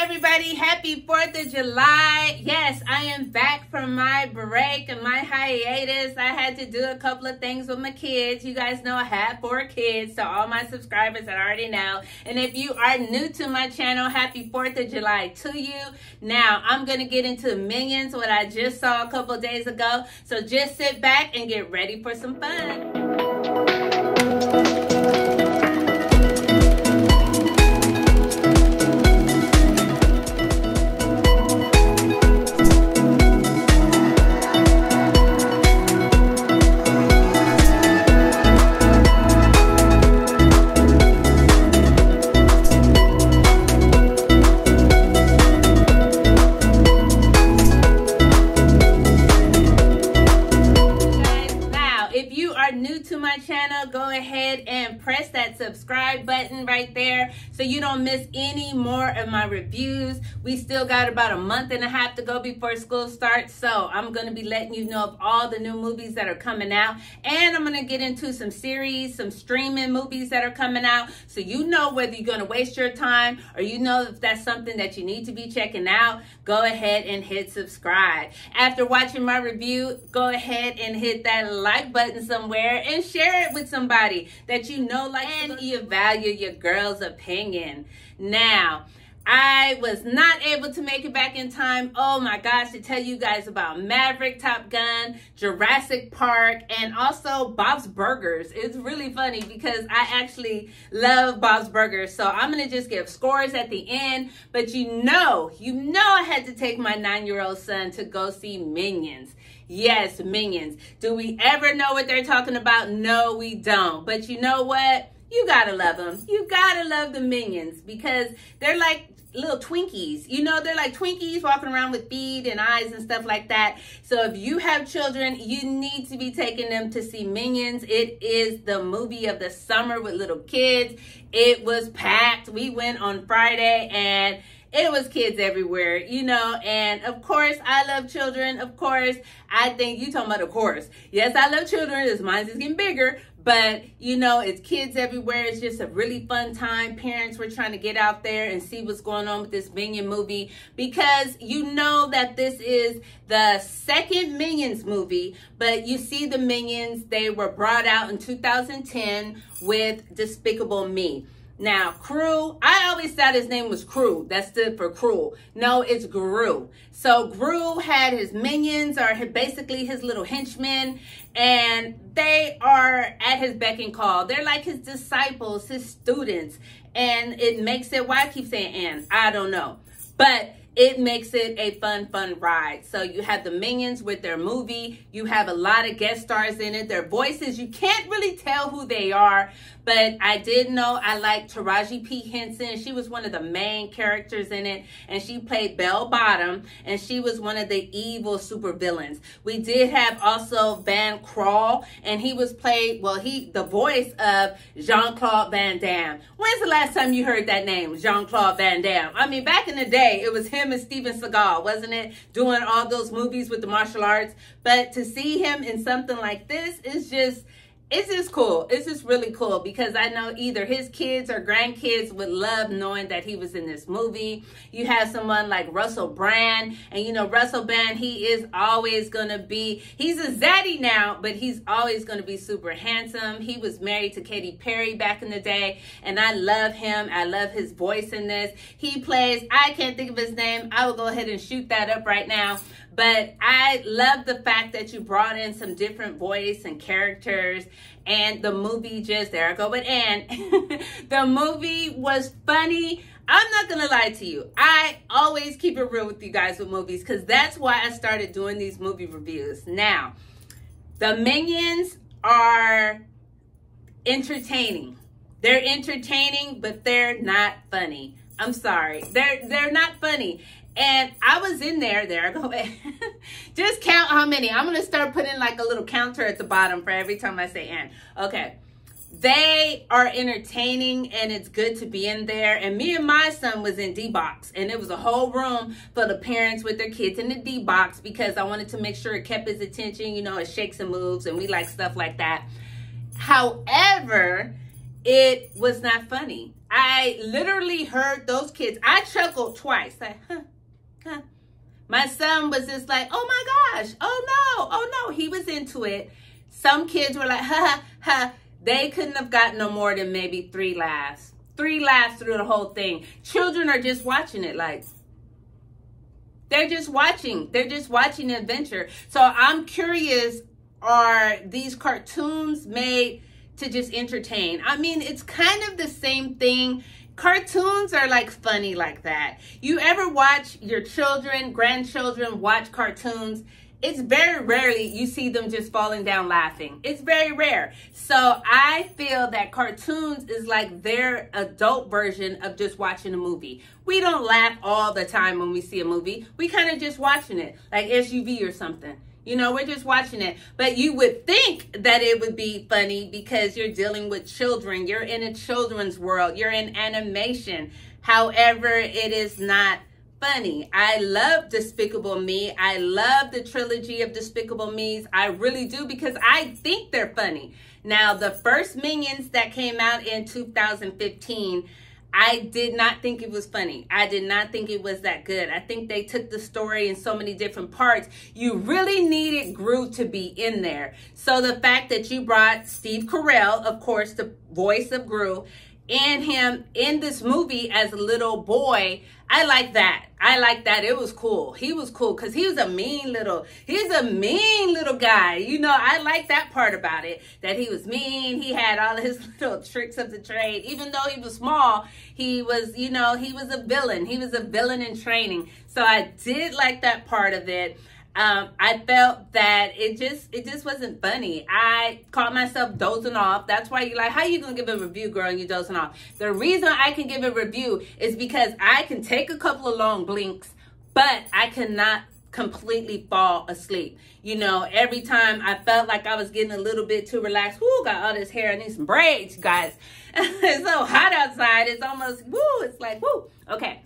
everybody, happy 4th of July. Yes, I am back from my break and my hiatus. I had to do a couple of things with my kids. You guys know I have 4 kids, so all my subscribers I already know. And if you are new to my channel, happy 4th of July to you. Now, I'm going to get into Minions, what I just saw a couple days ago. So just sit back and get ready for some fun. Go ahead and press that subscribe button right there so you don't miss any more of my reviews. We still got about a month and a half to go before school starts, so I'm going to be letting you know of all the new movies that are coming out, and I'm going to get into some series, some streaming movies that are coming out, so you know whether you're going to waste your time or you know if that's something that you need to be checking out. Go ahead and hit subscribe. After watching my review, go ahead and hit that like button somewhere and share it with somebody that you know likes and you value your girl's opinion. Now, I was not able to make it back in time, oh my gosh, to tell you guys about Maverick, Top Gun, Jurassic Park, and also Bob's Burgers. It's really funny because I actually love Bob's Burgers, so I'm going to just give scores at the end, but you know I had to take my 9-year-old son to go see Minions. Yes, Minions. Do we ever know what they're talking about? No, we don't. But you know what? You gotta love them. You gotta love the Minions because they're like little Twinkies. You know, they're like Twinkies walking around with feet and eyes and stuff like that. So if you have children, you need to be taking them to see Minions. It is the movie of the summer with little kids. It was packed. We went on Friday and it was kids everywhere, you know, and of course, I love children. Of course, I think you talking about of course. Yes, I love children. This mine is getting bigger, but you know, it's kids everywhere. It's just a really fun time. Parents were trying to get out there and see what's going on with this Minion movie because you know that this is the second Minions movie, but you see the Minions, they were brought out in 2010 with Despicable Me. Now, guRrl, I always thought his name was guRrl. That stood for cruel. No, it's guRrl. So guRrl had his minions, or basically his little henchmen, and they are at his beck and call. They're like his disciples, his students, and it makes it, why I keep saying and, I don't know. But it makes it a fun ride. So you have the Minions with their movie. You have a lot of guest stars in it. Their voices, you can't really tell who they are. But I did know I liked Taraji P. Henson. She was one of the main characters in it. And she played Belle Bottom. And she was one of the evil supervillains. We did have also Van guRrl. And he was played, well, the voice of Jean-Claude Van Damme. When's the last time you heard that name, Jean-Claude Van Damme? I mean, back in the day, it was him and Steven Seagal, wasn't it? Doing all those movies with the martial arts. But to see him in something like this is just, it's just cool. It's just really cool because I know either his kids or grandkids would love knowing that he was in this movie. You have someone like Russell Brand, and you know Russell Brand, he is always going to be, he's a zaddy now, but he's always going to be super handsome. He was married to Katy Perry back in the day, and I love him. I love his voice in this. He plays, I can't think of his name. I will go ahead and shoot that up right now. But I love the fact that you brought in some different voice and characters, and the movie just, there I go with and, the movie was funny. I'm not going to lie to you. I always keep it real with you guys with movies because that's why I started doing these movie reviews. Now, the Minions are entertaining. They're entertaining, but they're not funny. I'm sorry. They're not funny. And I was in there I go. Just count how many. I'm going to start putting like a little counter at the bottom for every time I say and. Okay. They are entertaining and it's good to be in there. And me and my son was in D-Box. And it was a whole room for the parents with their kids in the D-Box because I wanted to make sure it kept his attention. You know, it shakes and moves and we like stuff like that. However, it was not funny. I literally heard those kids. I chuckled twice. Like, huh. My son was just like, oh my gosh, oh no. He was into it. Some kids were like, ha. They couldn't have gotten no more than maybe 3 laughs. 3 laughs through the whole thing. Children are just watching it like, they're just watching the adventure. So I'm curious, are these cartoons made to just entertain? I mean, it's kind of the same thing. Cartoons are like funny like that. You ever watch your children, grandchildren watch cartoons? It's very rarely you see them just falling down laughing. It's very rare. So I feel that cartoons is like their adult version of just watching a movie. We don't laugh all the time when we see a movie. We kind of just watching it, like SUV or something. You know, we're just watching it. But you would think that it would be funny because you're dealing with children. You're in a children's world. You're in animation. However, it is not funny. I love Despicable Me. I love the trilogy of Despicable Me's. I really do, because I think they're funny. Now, the first Minions that came out in 2015, I did not think it was funny. I did not think it was that good. I think they took the story in so many different parts. You really needed guRrl to be in there. So the fact that you brought Steve Carell, of course, the voice of guRrl, and him in this movie as a little boy, I like that. I like that. It was cool. He was cool because he's a mean little guy. You know, I like that part about it, that he was mean. He had all his little tricks of the trade. Even though he was small, he was, you know, he was a villain. He was a villain in training. So I did like that part of it. I felt that it just wasn't funny. I caught myself dozing off. That's why you're like, how you gonna give a review, girl, and you dozing off? The reason I can give a review is because I can take a couple of long blinks, but I cannot completely fall asleep. You know, every time I felt like I was getting a little bit too relaxed. Woo, got all this hair. I need some braids, guys. It's so hot outside. It's almost, woo, it's like, woo. Okay,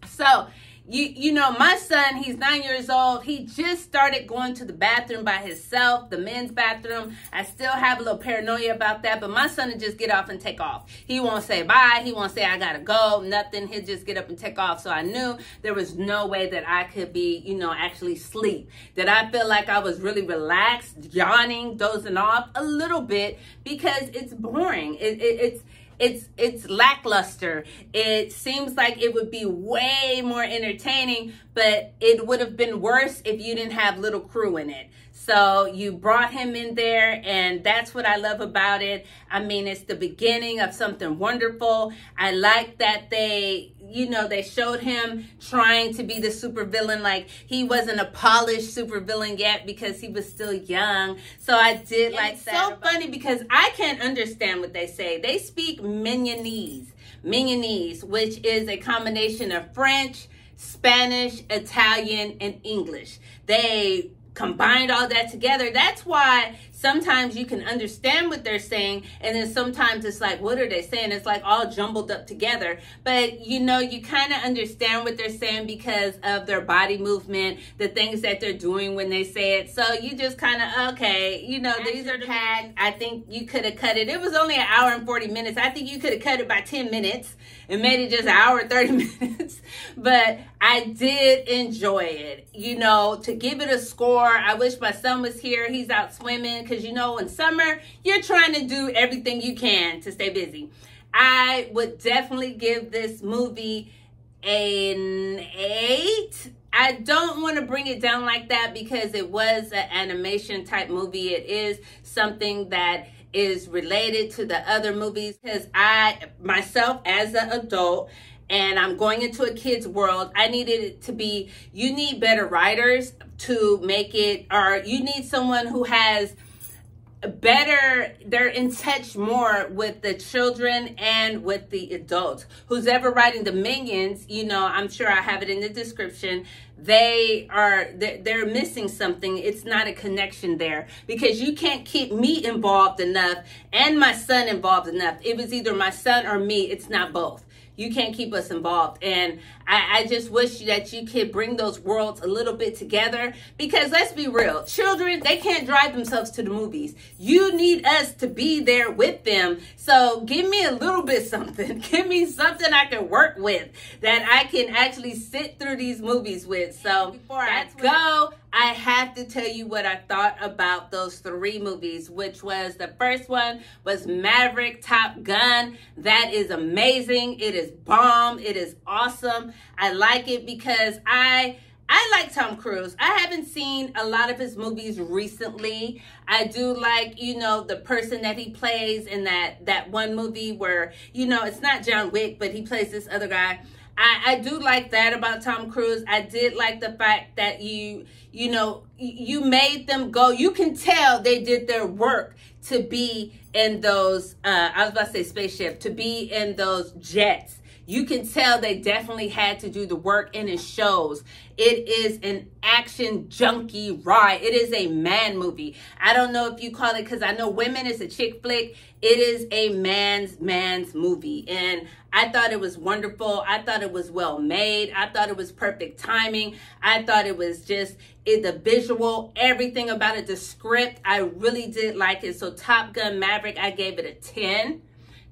so you know, my son, he's 9 years old. He just started going to the bathroom by himself, the men's bathroom. I still have a little paranoia about that, but my son will just get off and take off. He won't say bye. He won't say, I gotta go, nothing. He'll just get up and take off. So I knew there was no way that I could be, you know, actually sleep. That I feel like I was really relaxed, yawning, dozing off a little bit because it's boring. It's lackluster. It seems like it would be way more entertaining, but it would have been worse if you didn't have little guRrl in it. So you brought him in there, and that's what I love about it. I mean, it's the beginning of something wonderful. I like that they, you know, they showed him trying to be the supervillain. Like, he wasn't a polished supervillain yet because he was still young. So I did like that. It's so funny because I can't understand what they say. They speak Mignonese, which is a combination of French, Spanish, Italian, and English. They combined all that together. That's why sometimes you can understand what they're saying, and then sometimes it's like, what are they saying? It's like all jumbled up together. But you know, you kind of understand what they're saying because of their body movement, the things that they're doing when they say it. So you just kind of, okay, you know, these are packed. I think you could have cut it. It was only 1 hour and 40 minutes. I think you could have cut it by 10 minutes and made it just 1 hour and 30 minutes. But I did enjoy it. You know, to give it a score, I wish my son was here. He's out swimming because, you know, in summer, you're trying to do everything you can to stay busy. I would definitely give this movie an 8. I don't want to bring it down like that because it was an animation type movie. It is something that is related to the other movies because I, myself as an adult, and I'm going into a kid's world, I needed it to be, you need better writers to make it, or you need someone who has better, they're in touch more with the children and with the adults. Who's ever writing the Minions, you know, I'm sure I have it in the description, they're missing something. It's not a connection there because you can't keep me involved enough and my son involved enough. It was either my son or me. It's not both. you can't keep us involved. And I just wish that you could bring those worlds a little bit together, because let's be real, children, they can't drive themselves to the movies. You need us to be there with them. So give me a little bit something. Give me something I can work with, that I can actually sit through these movies with. So before I go, I have to tell you what I thought about those 3 movies, which was, the first one was Maverick, Top Gun. That is amazing. It is bomb. It is awesome. I like it because I like Tom Cruise. I haven't seen a lot of his movies recently. I do like, you know, the person that he plays in that one movie where, you know, it's not John Wick, but he plays this other guy. I do like that about Tom Cruise. I did like the fact that you made them go. You can tell they did their work to be in those, I was about to say spaceship, to be in those jets. You can tell they definitely had to do the work, and it shows. It is an action junkie ride. It is a man movie. I don't know if you call it, because I know women, it's a chick flick. It is a man's movie. And I thought it was wonderful. I thought it was well made. I thought it was perfect timing. I thought it was just the visual, everything about it, the script. I really did like it. So Top Gun Maverick, I gave it a 10.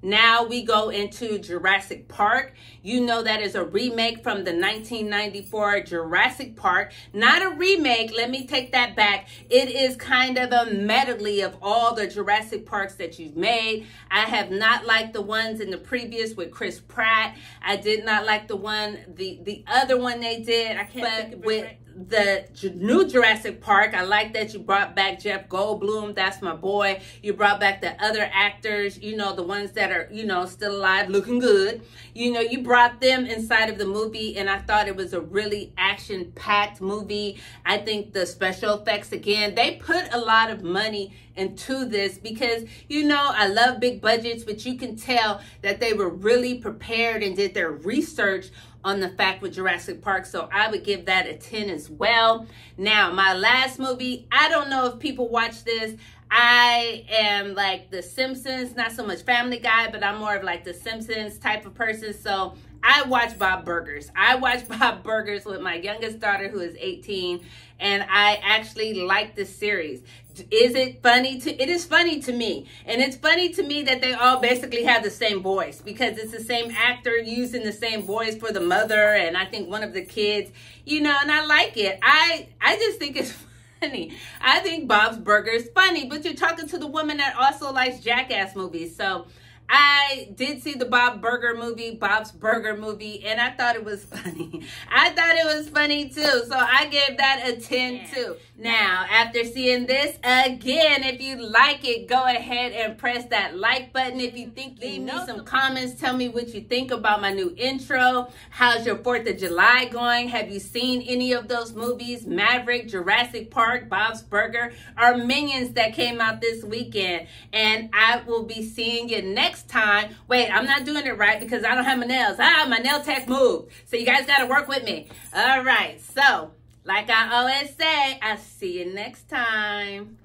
Now we go into Jurassic Park. You know that is a remake from the 1994 Jurassic Park. Not a remake, let me take that back. It is kind of a medley of all the Jurassic Parks that you've made. I have not liked the ones in the previous with Chris Pratt. I did not like the one, the other one they did. I can't think of it. With the new Jurassic Park, I like that you brought back Jeff Goldblum. That's my boy. You brought back the other actors, you know, the ones that are, you know, still alive, looking good. You know, you brought them inside of the movie, and I thought it was a really action-packed movie. I think the special effects, again, they put a lot of money into this because, you know, I love big budgets, but you can tell that they were really prepared and did their research on the fact with Jurassic Park. So I would give that a 10 as well. Now, my last movie, I don't know if people watch this. I am like The Simpsons, not so much Family Guy, but I'm more of like The Simpsons type of person. So I watch Bob Burgers. I watch Bob Burgers with my youngest daughter, who is 18, and I actually like this series. Is it funny? It is funny to me. And it's funny to me that they all basically have the same voice, because it's the same actor using the same voice for the mother and I think one of the kids, you know, and I like it. I just think it's funny. I think Bob's Burgers funny, but you're talking to the woman that also likes Jackass movies. So I did see the Bob's Burger movie, and I thought it was funny. I thought it was funny too, so I gave that a 10 too. Now, after seeing this, again, if you like it, go ahead and press that like button. If you think, leave me some comments. Tell me what you think about my new intro. How's your 4th of July going? Have you seen any of those movies? Maverick, Jurassic Park, Bob's Burger, or Minions that came out this weekend? And I will be seeing you next time. Wait, I'm not doing it right because I don't have my nails. My nail tech moved. So you guys got to work with me. All right. So, like I always say, I'll see you next time.